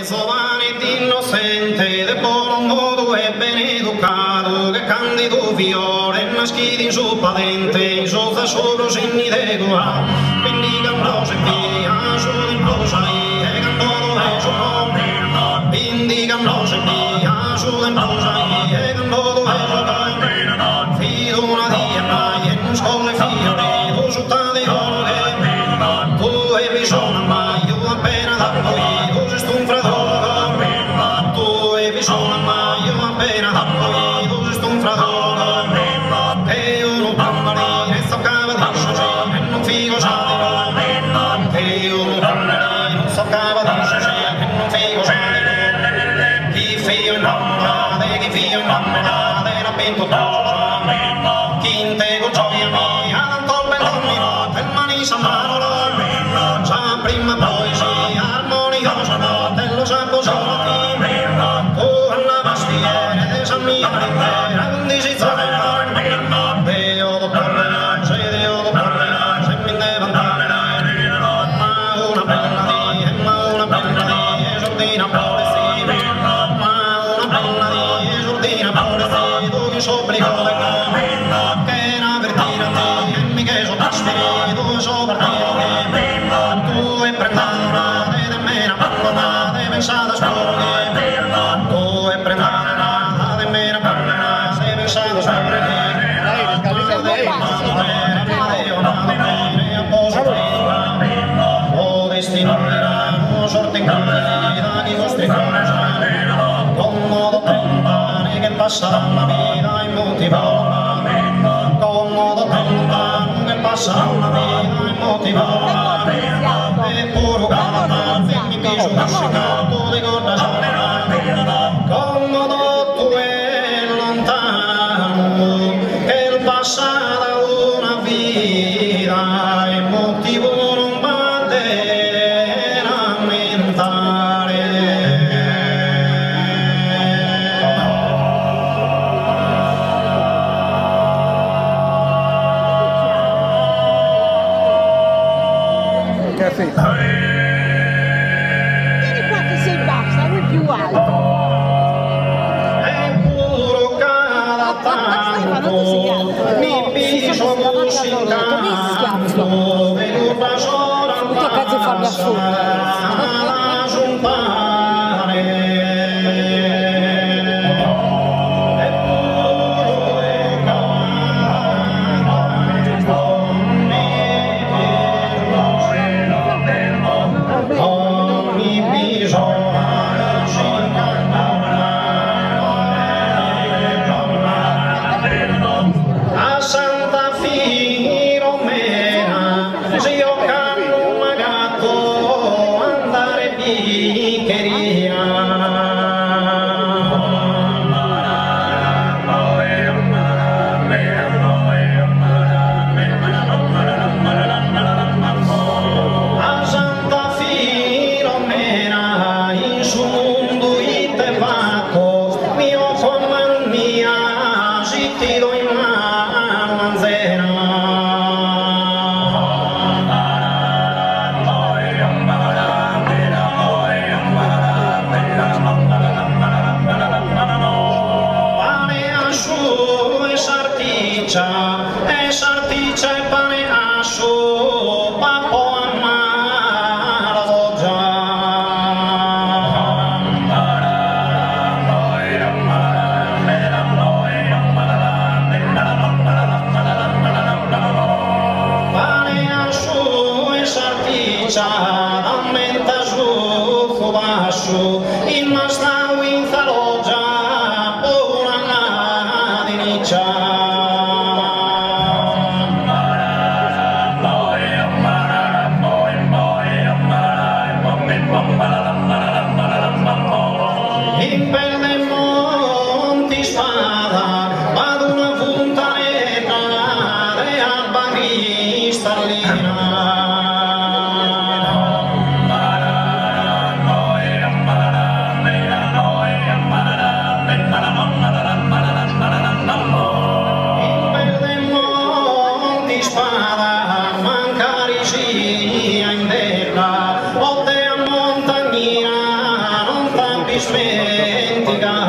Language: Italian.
giovane ed innocente, del buon modo e ben educato, che candido fiore nasciti in suo patente, in sozza solo segni de gloria, quindi cantò se via, su del posai, e cantò dove suo nome, quindi cantò se via, su del posai, e cantò dove suo nome, fido una dia mai, e non scorre fiore, tu su tanti oro che, tu e bisogna mai, io appena da poi, tu sei stunfrador, tu e bisogna mai, io appena da poi, tu sei stunfrador, e io non parlo e sto cava di sciogli, e non figo sciogli, e io non parlo, non sto cava di sciogli, e non figo sciogli, chi figlio innamorate, chi figlio innamorate, era pinto tutto, chi in te con gioia mia, tanto bello mio, per mani s'amaro, sa prima poesia, armoniosa notte, lo sa posati, tu alla pastiere, de San Miguel intera, quindi si zona Deo do porre, se Deo do porre, se mi deve andare, ma una bella di, esordina pure sì, ma una bella di, esordina pure sì, tu che s'obbligo de come, che era per dirti, e mi che so pastiri, tu so partire, tu e prendana, de me una pallona, de pensata spoghe, tu e prendana, de me una pallona, se pensata spoghe, o destino tirano, sorte in da chi vostri cosa, con modo lontane che passa la vita in motivo, con modo lontano che passa la vita in motivo, e puro galante mi piace un ricorda con modo tu è lontano che il passato una vita e motivo non batte lamentare. Vieni qua che sei bassa, lui più alto. È puro calatanto, mi piso musicato, vedo una sola alla giumpare. È puro calatanto, ogni bisogno a Santa Filomena, se io canno magato andare piccheria. A Santa Filomena, in su mondo ite vacco, mio comando mia, si ti do in mano anzena. Pane asciù e sarticcia e pane asciù, pappo ammalato già. Pane asciù e sarticcia, aumenta su bascio, il mastau in faloggia, buona diniccia. In pelle monti spada, vado una fontanella e alba cristallina. In pelle monti spada, mancari sia in terra, o te a montagna smentica